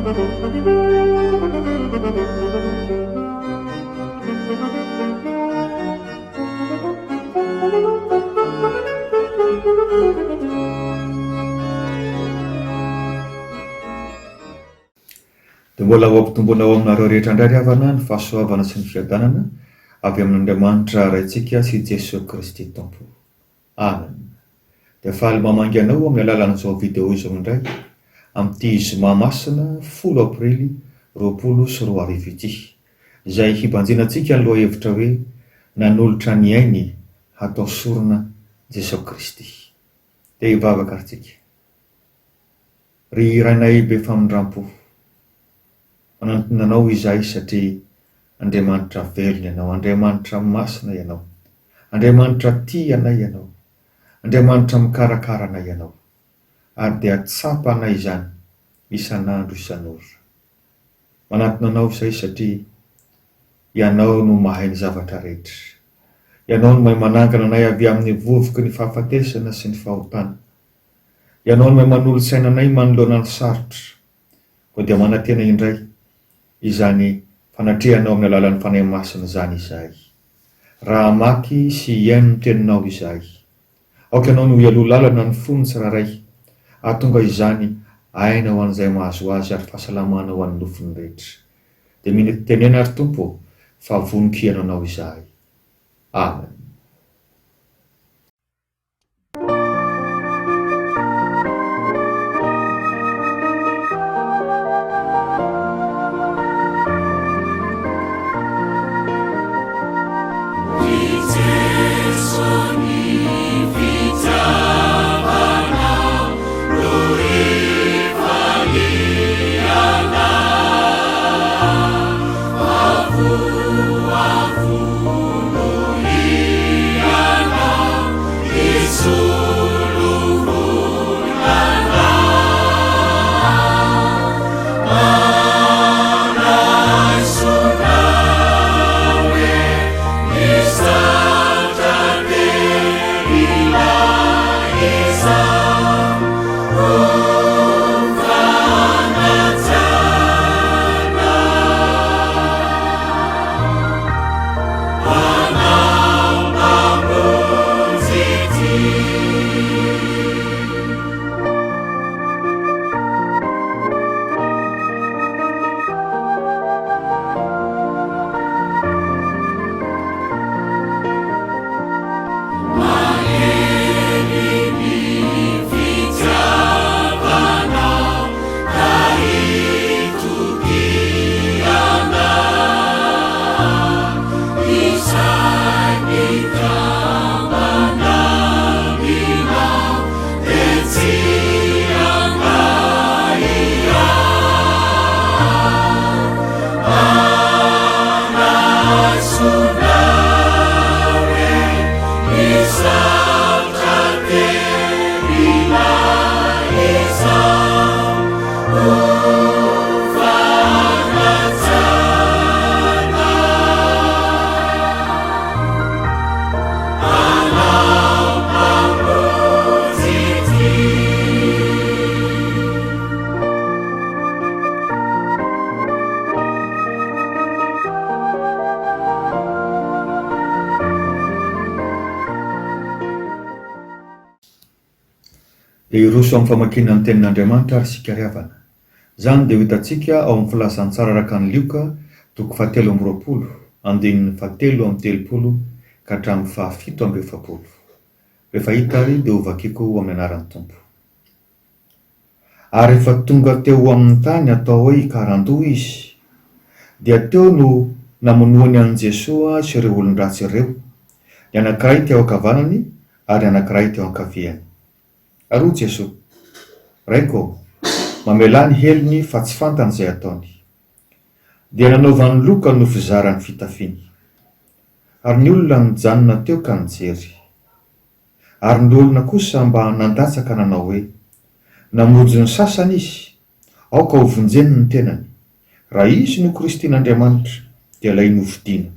Dia mbola ho ampitomboana ao aminareo rehetra indray ry havana ny fahasoavana sy ny fiadanana avy amin'Andriamanitra raintsika sy Jesosy Kristy Tompo. Amen. Dia faly mamangy anao amin'ny alalan'izao vidéo izao indray amin'ity zoma masina 10 aprily 2024 ity, izay hibanjinantsika ny lohahevitra hoe nanolotra ny ainy hatao sorona Jesosy Kristy. Dia hivavaka aritsika. Ry rainay be famindrampo, manantona anao izahay satria Andriamanitra velona ianao, Andriamanitra masina ianao, Andriamanitra tia anay ianao, Andriamanitra mikarakara anay ianao, ary dia tsapa anay izany isan'andro isan'ora. Manantona anao izay satria ianao no mahay ny zavatra rehetra, ianao no mahay manangana anay avy amin'ny vovoky ny fahafatesana sy ny fahotana, ianao no mahay manolo-tsaina anay manoloana ny sarotra, koa dia manantena indray izany fanatrehanao amin'ny alalan'ny fanahy masina izany izahay. Raha maky sy iaino ny teninao izahay, aoka ianao no hialoha lalana ny fony tsiraray, ahatonga izany aina ho an'izay mahazo azy ary fahasalamana ho an'ny nofony rehetra. Dia miny tenena ary Tompo fa voninkiana anao izahay. Amen. Iroso amin'ny famakiana ny tenin'Andriamanitra ary sika ry havana. Izany dia ho hitantsika ao amin'ny filazantsara araka ny Lioka 7:20, andininy 7:30 ka hatramin'ny 7:70. Rehefa hita ary dia ho vakiako amin'ny anaran'ny Tompo. Ary rehefa tonga teo amin'ny tany atao hoe karandoha izy, dia teo no namonoany an' Jesosy sy ireo olon-dratsy ireo, ny anankiray teo ankavanany ary anankiray teo ankaviany. Ary hoy Jesosy, raiko, mamela ny heliny fa tsy fantany izay ataony. Dia nanaovany loka no fizarany fitafiany. Ary ny olona nijanona teo ka nijery. Ary ny olona kosa mba nandatsaka nanao hoe, namonjo ny sasany izy, aoka ho vonjeny ny tenany. Raha izy no Kristin'Andriamanitra, dia ilay novidiana.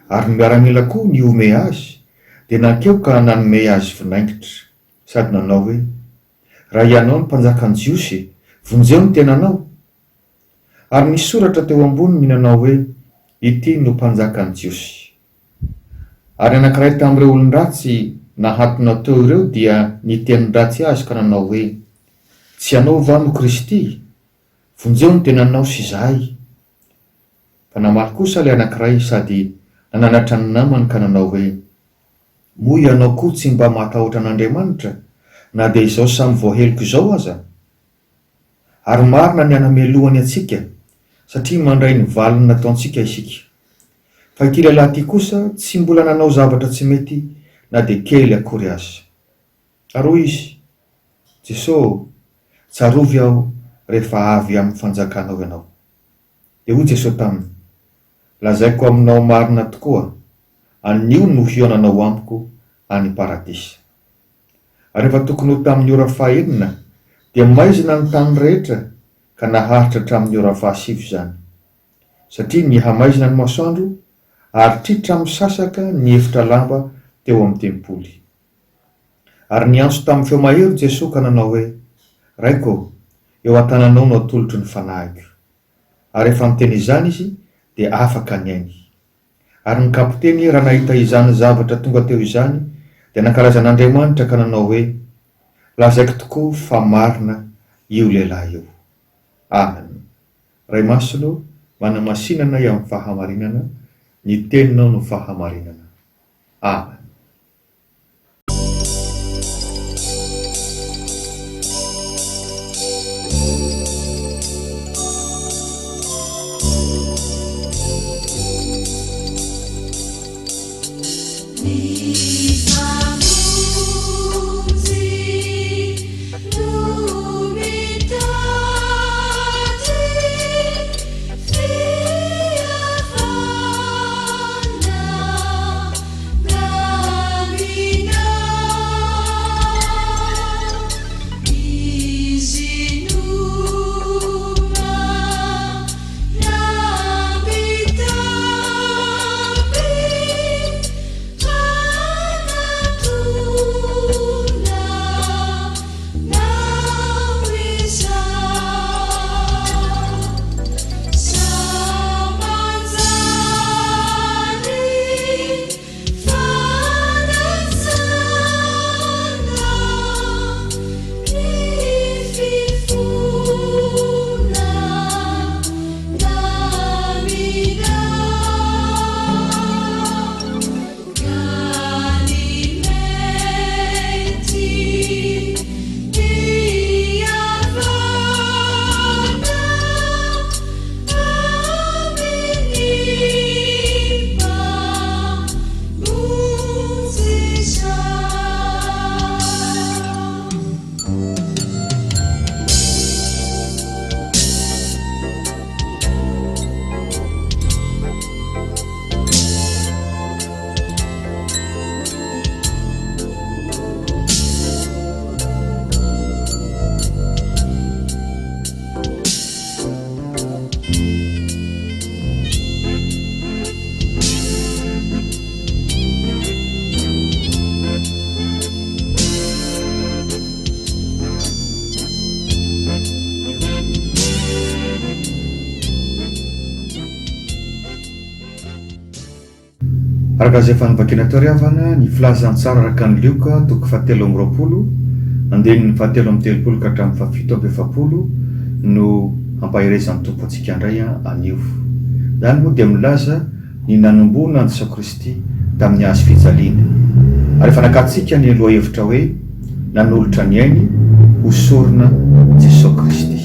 Ary ny miaramila koa ny ome azy, dia nankeo ka nanome azy vinaingitra. Sady nanao hoe, raha ianao ny mpanjakan'ny Jiosy, vonjeo ny tenanao. Ary nisy soratra teo ambony minanao hoe ity no mpanjakan'i Jiosy. Ary anankiray tamin'ireo olon-dratsy nahatona teo ireo dia niteny ratsy azy ka nanao hoe tsy anao va no Kristy? Vonjeo no tenanao sy izahay. Fa namaly kosa ilay anankiray sady nananatra ny namany ka nanao hoe moa ianao koa tsy mba matahotra an'Andriamanitra na dia izao samy voaheloko izao aza. Ary marina ny anamelohany atsika satria mandray ny valiny nataontsika isika. Fa ity lehilahy ity kosa tsy mbola nanao zavatra tsy mety na dia kely akory azy. Ary hoy izy, Jesosy, tsarovy aho rehefa avy amin'ny fanjakanao ianao. Dia hoy Jesosy taminy, lazaiko aminao marina tokoa, anio no hionanao amiko any paradisa. Ary rehefa tokony ho tamin'ny ora fahaenina dia maizina ny tany rehetra ka naharitra hatramin'ny ora fahasivy izany. Satria nihamaizina ny masoandro ary tritra misasaka ny efitra lamba teo amin'ny tempoly. Ary niantso tamin'ny feo mahery Jesosy ka nanao hoe, raiko, eo an-tananao no atolotry ny fanahiko. Ary rehefa miteny izany izy dia afaka ny ainy. Ary ny kapiteny raha nahita izany zavatra tonga teo izany dia nankalazan'Andriamanitra ka nanao hoe, lazaiko tokoa fa marina io lehilahy io. Amen. Ray masolo, manamasinana amin'ny fahamarinana, ny teninao no fahamarinana. Amen. Araka izay fanambakena teo riavana ny filazantsara araka ny Lioka toko 7:20 andininy 7:30 ka hatramin'ny 7:70 no ampaherezan'ny tompo antsika indray anio. Izany moa dia milaza ny nanomboana an'i Jesosy Kristy tamin'ny hazo fijaliana. Ary efa nakatsika ny aloha hevitra hoe nanolotra ny ainy hosorona Jesosy Kristy.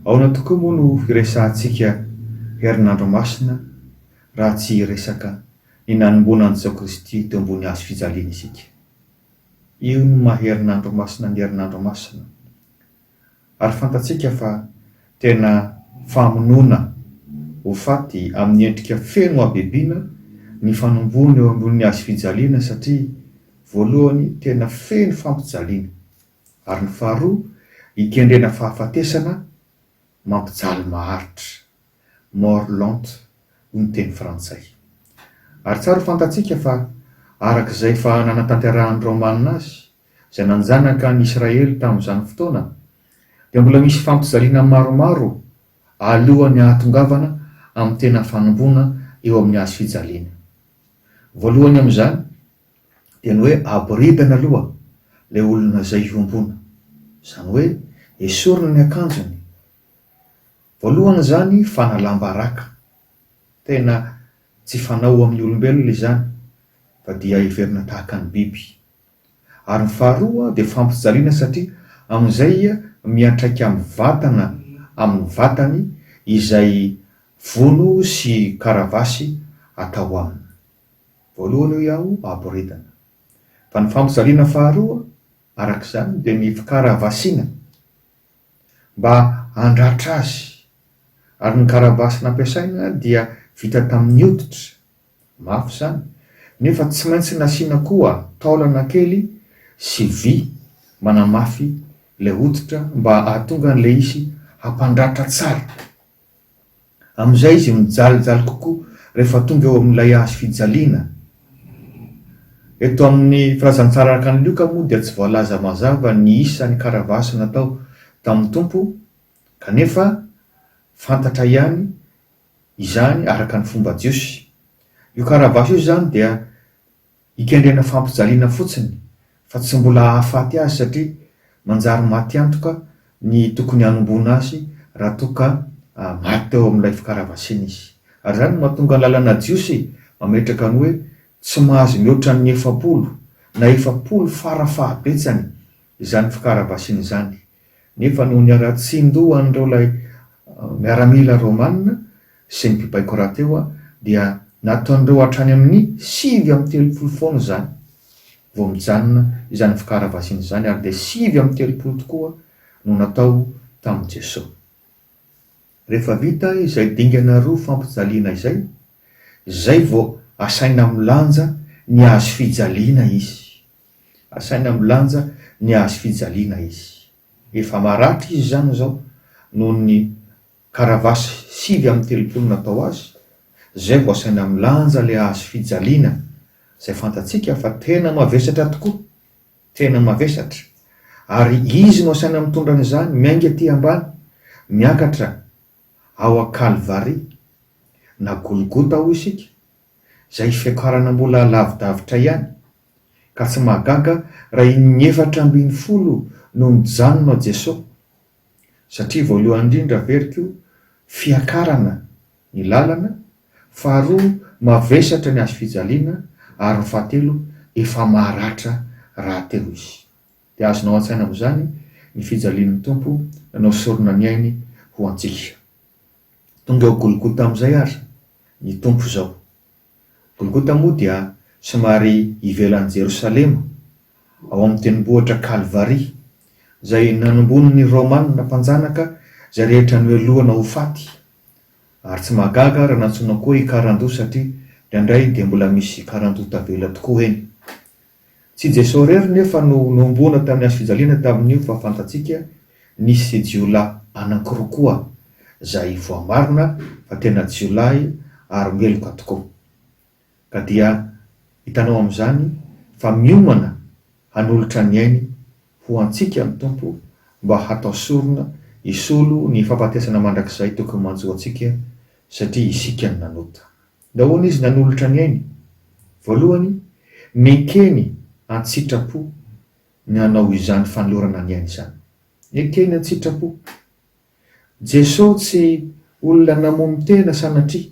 Ahoana tokoa moa no hiresahantsika herinandro masina raha tsy resaka ny nanomboana an'i Jesosy Kristy teo ambony hazo fijaliana isika. Io no maherinandro masina ny herinandro masina. Ary fantatsika fa tena famonoana ho faty amin'ny endrika feno habebiana ny fanomboana eo ambony hazo fijaliana satria voalohany tena feno fampijaliana ary ny faharoa ikendrena fahafatesana mampijaly maharitra, mort lente ny teny frantsay. Ary tsara fantatsika fa arak'izay fa nanatanterahan'ny Romanina azy izay nanjanaka ny Israely tamin'izany fotoana dia mbola misy fampizaliana maromaro alohan'ny ahatongavana amin'ny tena fanomboana eo amin'ny hazo fijaliana. Voalohany amin'izany dia ny hoe aboridana aloha ilay olona izay iombona, izany hoe esorina ny akanjony. Voalohany zany fanalam-baraka, tena tsy fanao amin'ny olombelona izany fa dia heverina tahaka ny biby. Ary ny faharoa dia fampijaliana satria amin'izay miantraika amin'ny vatany izay vono sy karavasy atao aminy. Voalohany hoe aboridana. Fa ny fampijaliana faharoa arak'izany dia ny fikaravasiana mba handratra azy. Ary ny karavasy nampiasaina dia vita tamin'ny hoditra, mafy zany, nefa tsy maintsy nasiana koa taolana kely sy vy manamafy ilay hoditra mba ahatonga an'ilay izy hampandratra tsara. Amin'izay izy mijalijaly kokoa rehefa tonga eo amin'ilay hazo fijaliana. Eto amin'ny filazantsara araka ny lioka moa dia tsy voalaza mazava ny isan'ny karavasy natao tamin'ny tompo, kanefa fantatra ihany izany araka ny fomba jiosy. Io karavasy io zany dia ikendrena fampijaliana fotsiny, fa tsy mbola hahafaty azy satria manjary maty antoka ny tokony hanombona azy raha toka maty teo amin'ilay fikaravasiana izy. Ary zany mahatonga ny lalana jiosy mametraka ny hoe tsy mahazo mihoatra ny 400 na 400 farafahabetsany izany fikaravasiana izany. Nefa noho ny aratsindroan'ireo ilay miaramila Romanina sy ny mpibaiko rahateo dia nataon'ireo hatrany amin'ny 730 foana zany vao mijanona izany fikaravasiana izany, ary dia 730 tokoa no natao tamin'i Jesosy. Rehefa vita izay dingana roa fampijaliana izay vao asaina milanja ny hazo fijaliana izy. Asaina milanja ny hazo fijaliana izy. Efa maratra izy zany zao noho ny karavasy 730 natao azy, zay vao asaina milanja ilay hazo fijaliana, izay fantatsika fa tena mavesatra tokoa, tena mavesatra. Ary izy no asaina mitondra an'izany miainga aty ambany, miakatra ao a-Kalvari na Golgota ho isika, izay fiakarana mbola lavidavitra ihany, ka tsy mahagaga raha iny 420 no mijanona Jesosy, satria voalohany indrindra veriko fiakarana ny lalana, faharoa mavesatra ny hazo fijaliana, ary ny fahatelo efa maratra rahateo izy. Dia azonao an-tsaina amin'izany ny fijalian'ny tompo nanao sorona ny ainy ho antsika. Tonga eo Golgota amin'izay ary ny tompo zao. Golgota moa dia somary ivelan'i Jerosalema ao amin'ny tendrombohitra Kalvari, izay nanombon'ny Romanina mpanjanaka izay rehetra noelohana ho faty. Ary tsy mahagaga raha nantsona koa ikarandoha satria indraindray dia mbola misy karandoha tavela tokoa eny. Tsy Jesosy rery nefa no nombona tamin'ny hazo fijaliana tamin'io, fa fantatsika nisy jiolahy anankiroa koa izay voamarina fa tena jiolahy ary meloka tokoa. Ka dia hitanao amin'izany fa miomana hanolotra ny ainy ho antsika ny tompo mba hatao sorona isolo ny fampatesana mandrakizay tokony manjo antsika satria isika ny nanota. Nahoana izy nanolotra ny ainy? Voalohany, nekeny an-tsitrapo ny hanao izany fanolorana ny ainy izany. Nekeny an-tsitrapo. Jesosy tsy olona namomy tena sanatria,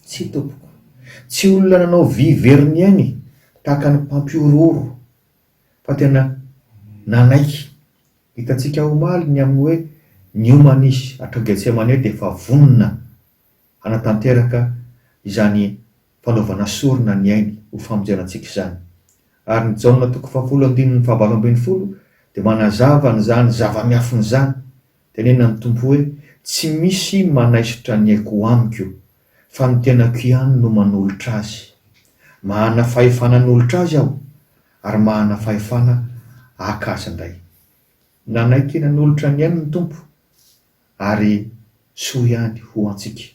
tsy tompoko. Tsy olona nanao viveriny ainy tahaka ny mpampiororo, fa tena nanaiky. Hitantsika omaly ny amin'ny hoe niomana izy hatao Getsemane dia efa vonona hanatanteraka izany fanaovana sorona ny ainy ho famonjenantsika izany. Ary ny Jaona 7:7 dia manazava n'izany zava-miafiny izany, tenena ny tompo hoe tsy misy manaisotra ny aiko amiko, fa ny tenako ihany no manolotra azy. Mahana fahefana nolotra azy aho, ary mahana fahefana haka azy indray. Nanaiky nanolotra ny ainy ny tompo, ary soa ihany ho antsika.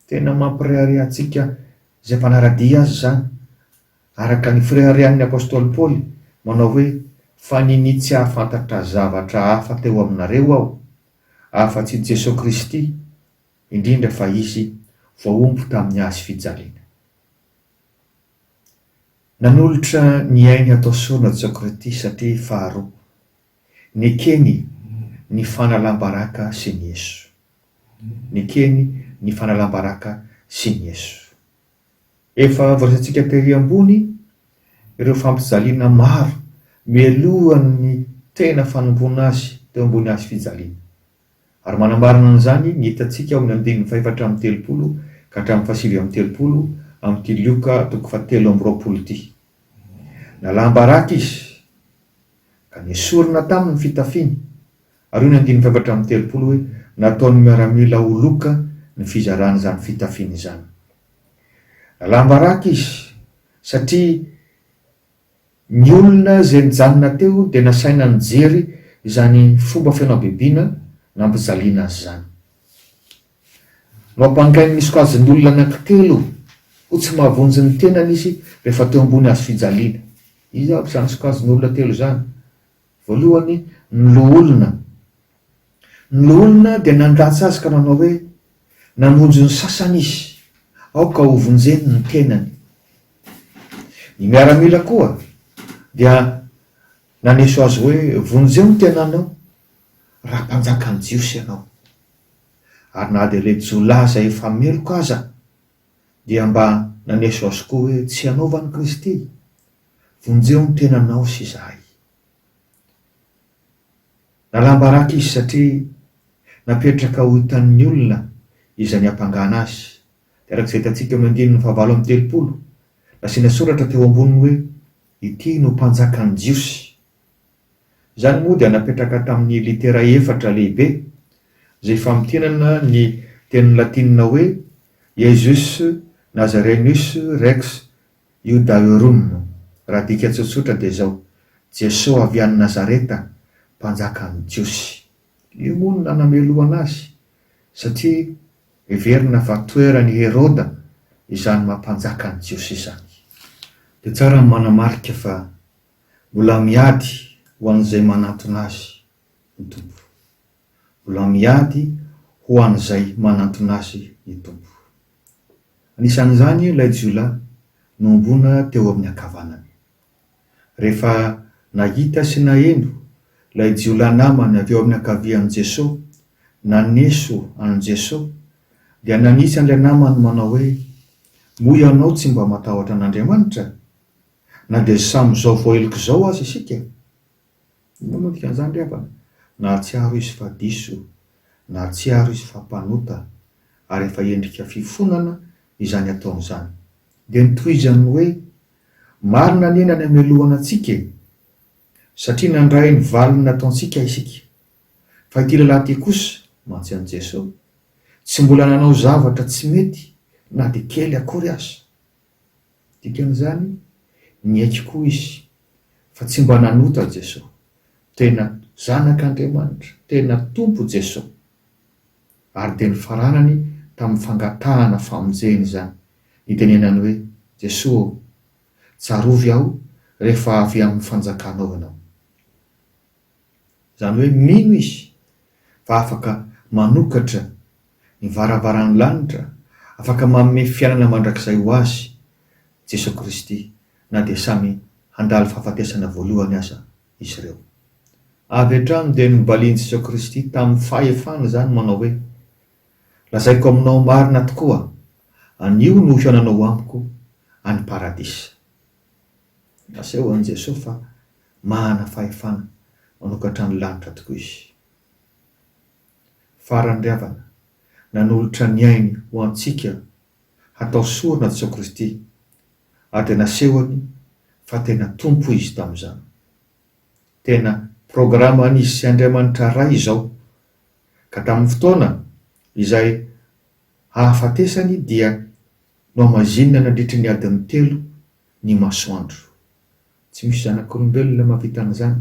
Tena mampirehare antsika izay mpanaradia azy zany, araka ny fireharean'ny apôstôly Paoly manao hoe fa niny tsy ahafantatra zavatra hafa teo aminareo aho, afa-tsy Jesosy Kristy, indrindra fa izy voaombo tamin'ny hazo fijaliana. Nanolotra ny ainy atao soana Jesosy Kristy satria faharoa, nekeny ny fanalam-baraka sy ny Yesu. Nekeny ny fanalam-baraka sy ny Yesu. Efa voasantsika tery ambony ireo fampijaliana maro mialohan'ny tena fanomboana azy teo ambony hazo fijaliana. Ary manamarina an'izany ny hitantsika ao amin'ny andininy 430 ka hatramin'ny 730 amin'ity Lioka 7:20 ity. Nalam-baraka izy ka nesorina tamin'ny fitafiany. Ary io ny andininy 430 hoe nataony miaramila ho loka ny fizarana izany fitafiany izany. Nalam-baraka izy satria ny olona izay nijanona teo dia nasaina nijery izany fomba fianabebina nampijaliana azy izany. Mampangainy nisy kazon'ny olona anankitelo ho tsy mahavonjy ny tenany izy rehefa teo ambony hazo fijaliana. Izy aby izany sokajiny olona telo izany. Voalohany ny loholona. Ny loholona dia nandatsy azy ka nanao hoe namonjy ny sasany izy, ao ka ho vonjeny ny tenany. Ny miaramila koa dia naneso azy hoe vonjeo ny tenanao raha mpanjakan'ny Jiosy ianao. Ary na dia ilay jolahy izay efa meloka aza dia mba naneso azy koa hoe tsy hanaovan'i Kristy, vonjeo ny tenanao sy izahay. Nalam-baraka izy satria napetraka ho hitan'ny olona izay niampangana azy. Arak'izay hitantsika amin'ny andininy 9:30 nasiana soratra teo amboniny hoe ity no mpanjakan'ny Jiosy. Izany moa dia napetraka tamin'ny litera 4 lehibe izay famitenana ny teny latinina hoe Jesus Nazarenus Rex Iudaeorum. Raha dika tsotsotra dia izao: Jesosy avy any Nazareta, mpanjakan'ny Jiosy. Io moa no nanameloana azy satria heverina fa toeran'ny Heroda izany mampanjakan'ny Jiosy izany. Dia tsara ny manamarika fa mbola miady ho an'izay manantona azy ny Tompo. Mbola miady ho an'izay manantona azy ny Tompo. Anisan'izany ilay jiolahy nombona teo amin'ny ankavanany. Rehefa nahita sy naheno ilay jiolahy namany avy eo amin'ny ankavian'i Jesosy, naneso an' Jesosy, dia nanisy an'ilay namany manao hoe moa ianao tsy mba matahotra an'Andriamanitra, na dia samyzao voaheloka izao azy isika. Inona dikan'izany revana? Na tsiaro izy fa diso, na tsiaro izy fa mpanota, ary efa endrika fifonana izany ataon'izany. Dia nitohizany hoe marina ny enany hamelohana antsika, satria nandray ny valiny nataontsika isika. Fa ity lehilahy ity kosa mantsy an'i Jesosy tsy mbola nanao zavatra tsy mety na dia kely akory aza. Dikan'izany niaiky koa izy fa tsy mba nanota Jesosy, tena zanak'Andriamanitra, tena Tompo Jesosy. Ary dia ny faranany tamin'ny fangatahana famonjeny izany, nitenenany hoe Jesosy, tsarovy aho rehefa avy amin'ny fanjakanao ianao. Izany hoe mino izy fa afaka manokatra ny varavaran'ny lanitra, afaka manome fiainana mandrakizay ho azy Jesosy Kristy, na dia samy handalo fahafatesana voalohany aza izy ireo. Avy hatrany dia nibalian'i Jesosy Kristy tamin'ny fahefana izany manao hoe lazaiko aminao marina tokoa, anio no fiainanao amiko any paradisa. Aseho an'i Jesosy fa mahana fahefana manokatra ny lanitra tokoa izy. Farany ravana nanolotra ny ainy ho antsika hatao sorona Jesosy Kristy, ary dia nasehony fa tena Tompo izy tamin'izany. Tena programan'izy sy Andriamanitra ray izao, ka tamin'ny fotoana izay hahafatesany dia no amazinina nandritry ny adiny 3 ny masoandro. Tsy misy zanak'olombelona mahavita an'izany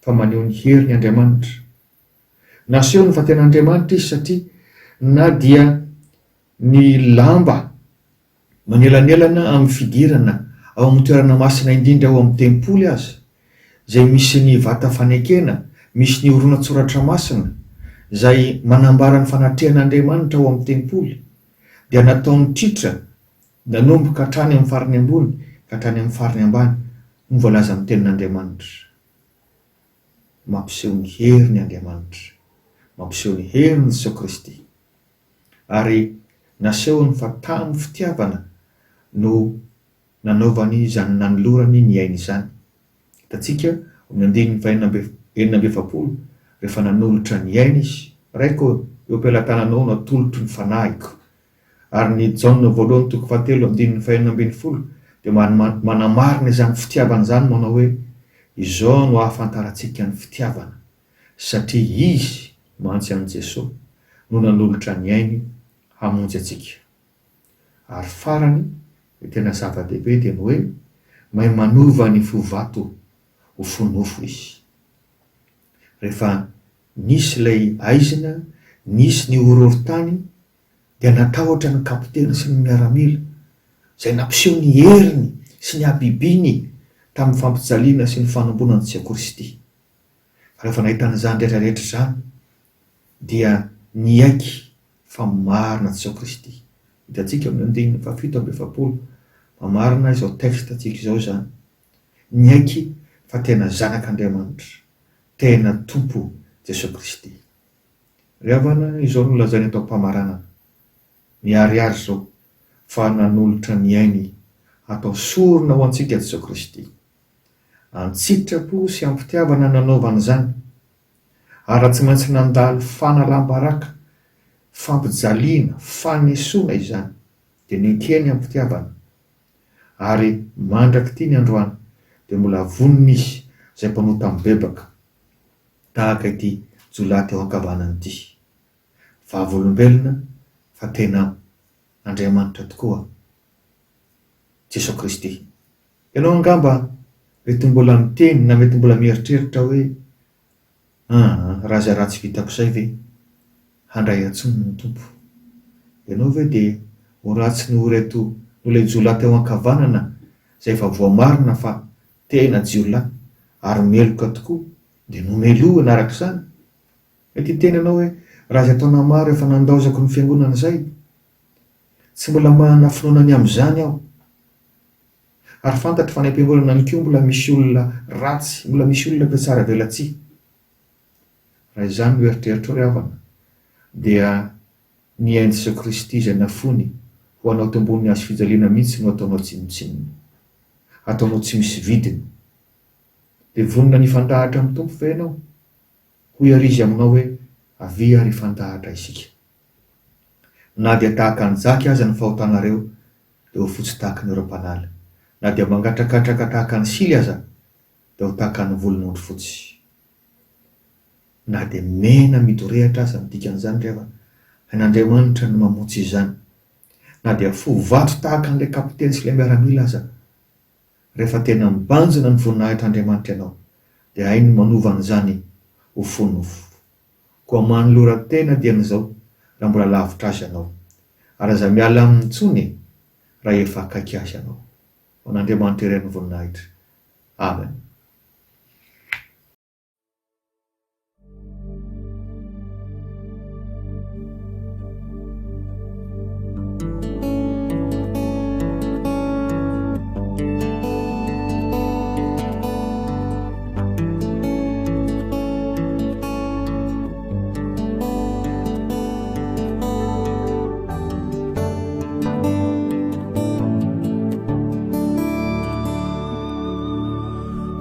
fa maneho ny herin'ny Andriamanitra. Nasehony fa tena Andriamanitra izy satria na dia ny lamba manelanelana amin'ny fidirana ao amin'ny toerana masina indrindra ao amin'ny tempoly aza, zay misy ny vata fanekena, misy ny oronatsoratra masina zay manambara ny fanatrehan'Andriamanitra ao amin'ny tempoly, dia nataony tritra nanomboka hatrany amin'ny farany ambony ka hatrany amin'ny farany ambany no voalaza amin'ny tenin'Andriamanitra. Mampiseho ny heriny Andriamanitra, mampiseho ny heriny Jesosy Kristy, ary nasehony fa tamin'ny fitiavana no nanaovany izany nanolorany ny ainy izany. Hitantsika amin'ny 1940 rehefa nanolotra ny aina izy, raiko eo am-pelatananao natolotry ny fanahiko, ary ny Jaona voalohany toko 7:5-20 dia manamarina izany fitiavana izany manao hoe izao no ahafantarantsika ny fitiavana, satria izy mantsy an' Jesosy no nanolotra ny ainy hamonjy atsika. Ary farany ny tena zava-dehibe dia ny hoe mahay manova ny fovato ho fonofo izy. Rehefa nisy ilay aizina, nisy ny horohorontany, dia natahotra ny kapiteny sy ny miaramila zay nampiseho ny heriny sy ny habibiny tamin'ny fampijaliana sy ny fanombonan Jesosy Kristy. Rehefa nahita an'izany rehetrarehetra izany dia niaiky fa marina Jesosy Kristy. Hitantsika amin'ny 7:70 mamarina izao texte tsika izao izany, niaiky fa tena zanak'Andriamanitra, tena tompo Jesosy Kristy. Ravana izao no lazainy atao mpamaranana, miariary zao fa nanolotra ny ainy atao sorona ho antsika Jesosy Kristy. Antsitrapo sy ampitiavana nanaovana izany, ary tsy maintsy nandalo fanalam-baraka, fampijaliana, fanesoana izany, dia nikeny ampitiavana. Ary mandraky ty ny androany dia mbola vonona izy zay mpanota mibebaka tahaka ity jolaty ao ankavanany ity. Vavolombelona fa tena Andriamanitra tokoa Jesosy Kristy. Ianao angamba mety mbola miteny na mety mbola mieritreritra hoe raha zay raha tsy vitako izay ve handray antsony ny tompo. Ianao ve dia ho ratsy ny oreto nolay jolaty ao ankavanana zay efa voamarina fa tena jiolahy ary meloka tokoa, dia nomeloana araka izany. Mety teny ianao hoe raha zay taona maro efa nandaozako ny fiangonana izay, tsy mbola manana finoanany amin'izany aho, ary fantatro fa ny am-piangonana any koa mbola misy olona ratsy, mbola misy olona be tsara velatsia. Raha izany no eritreritra ry havana, dia ny ainy Jesosy Kristy izay nafony ho anao tombony hazo fijaliana mihitsy no ataonao tsinotsinony, ataonao tsy misy vidiny. Dia vonona ny fandahatra amin'ny tompo ve ianao? Ho iarizy aminao hoe avia ary fandahatra isika. Na dia tahaka anjaky aza ny fahotanareo dia ho fotsy tahaka ny ero-panala, na dia mangatrakatraka tahaka ny sily aza dia ho tahaka ny volon'ondry fotsy, na dia mena midorehatra aza midika an'izany rehefa an'Andriamanitra no mamotsy izany, na dia fo vato tahaka an'ilay kapiteny sy ilay miaramila aza, rehefa tena mibanjina ny voninahitran'Andriamanitra ianao dia hainy manova an'izany ho fonofo. Koa manolora tena dia n'izao raha mbola lavitra azy ianao, ary aza miala amin'ny tsony raha efa akaiky azy ianao. Ho an'Andriamanitra iray ny voninahitra. Amen.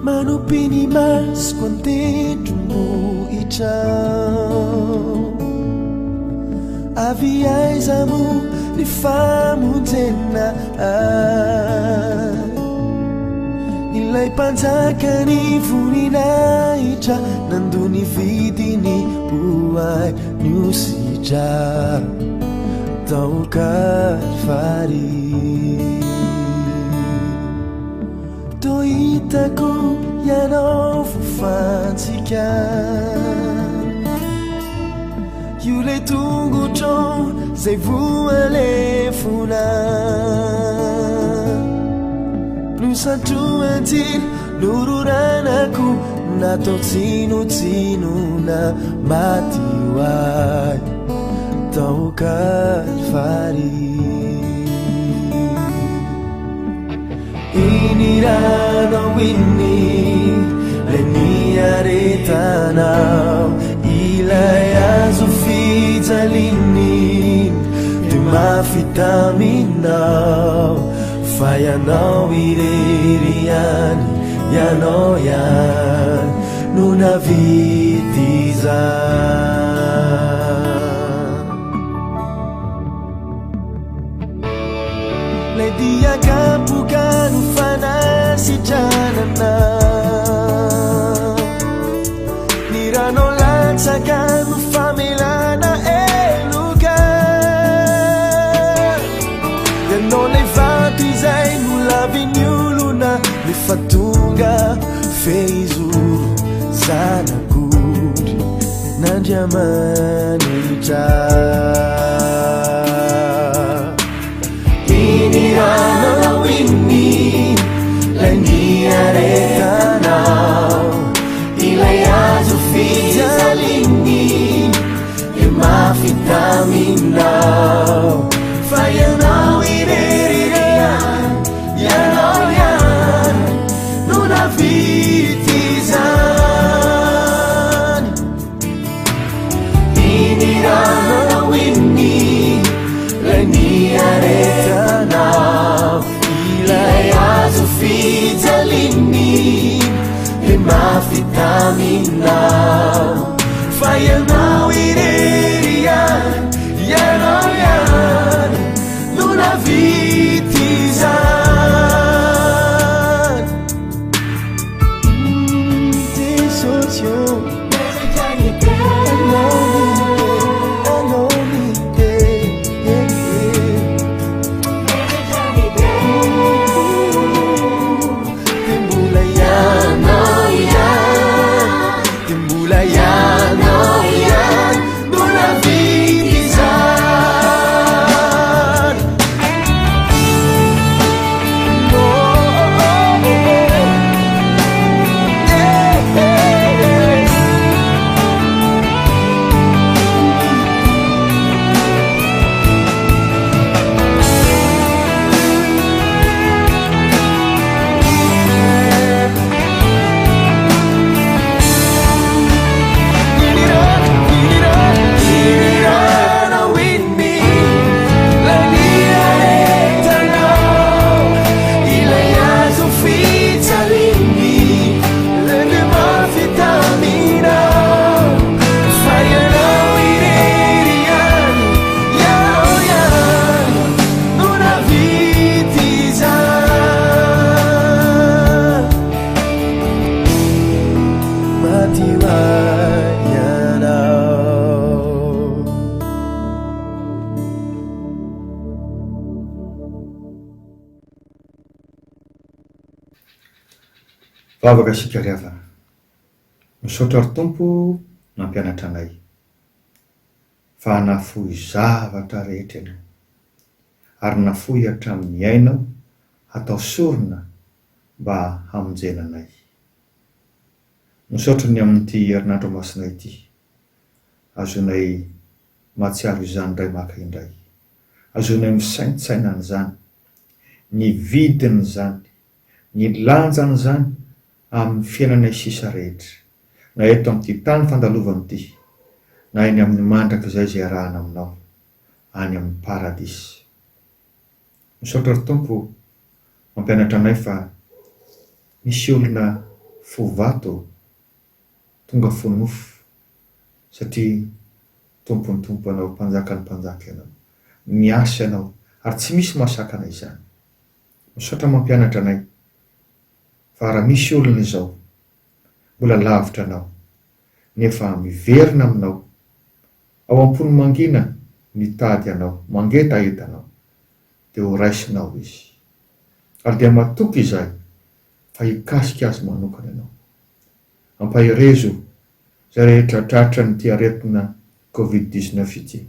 Manupini mas quantetumbuichao aviaizamu ni famu tena nilai pantakani funinaicha nanduni vidini uai nyusija tau Kalvari toitaku yanao fofantsika io le tongotro zay voalefona no santroantiny nururanako natao tsinotsinona maty hoay tao Kalvary. Iniranao inni lay niaretanao, ilay azo fijaliny dia mafitaminao, fa ianao irery ihany, ianao ihany no navidy izany. Lay diakapoka no fanasitranana, ny ranao latsaka no famelana eloka, ianao lay vato izay no lavin'ny olona, nefa tonga fehizoro zanak'ondry n'Andriamanitra. Iniranao inni lay niaretanao, ilay azo fijaliny dia mafitaminao, fa ianao irery ihany, ianao ihany no navidy izany. Iniranao inni lay niaretanao, ilay azo fijaliny dia mafitaminao, fa ianao irery ihany, ianao ihany no navidy izany. Jesosy io vavaka sika riava, misaotra ry Tompo nampianatra anay fa nafoy zavatra rehetra ianao, ary nafoy hatramin'ny ainao hatao sorona mba hamonjena anay. Misaotra ny amin'ity herinandro masina ity, azonay mahatsiaro izany indray maka indray, azonay misaintsaina an'izany, ny vidiny zany, ny lanjany zany amin'ny fiainanay sisa rehetra, na eto amin'ity tany fandalovana ity, na eny amin'ny mandraka izay zay arahana aminao any amin'ny paradisy. Misaotra ry Tompo mampianatra anay fa misy olona fovato tonga fonofo satria tompony tompo anao, mpanjakany mpanjaka ianao, miasa ianao ary tsy misy mahasakana izany. Misaotra mampianatra anay fa raha misy olona izao mbola lavitra anao nefa miverina aminao, ao am-pony mangina mitady anao, mangeta hitanao, dia ho raisinao izy, ary dia matoky izay fa hikasika azy manokana ianao, ampahirezo izay rehetra tratra ny ty aretina Covid-19 ity.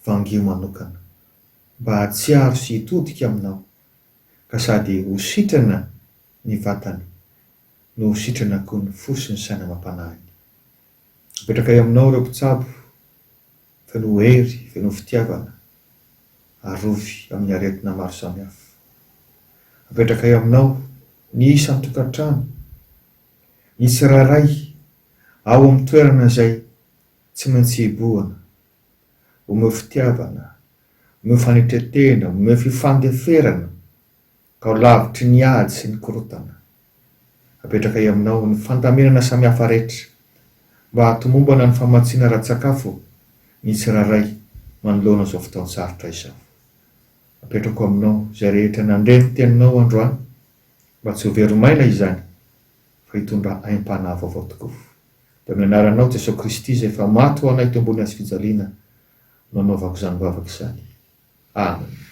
vangio manokana mba hatsiaro sy hitodika aminao, ka sady ho sitrana ny vatany no ho sitrana koa ny fosiny saina mampanahiny. Apetraka eo aminao ireo mpitsabo, feno hery, feno fitiavana, arovy amin'ny aretina maro samihafa. Apetraka eo aminao ny isa ny tokantrano, ny tsirairay ao amin'ny toerana izay tsy maintsy hiboana, omeo fitiavana, omeo fanetretena, omeo fifandeferana, ka ho lavitry ny ady sy ny korotana. Apetraka eo aminao ny fandaminana samihafa rehetra mba hatomombana ny famatsiana ara-tsakafo ny tsirairay manoloana izao fotoan-tsarotra izao. Apetrako aminao izay rehetra nandreny teninao androany mba tsy ho veromaina izany fa hitondra aim-panahy vaovao tokoa. Dia amin'ny anaranao Jesosy Kristy izay efa maty ho anay teo ambony hazo fijaliana no anaovako izany vavaka izany. Amen.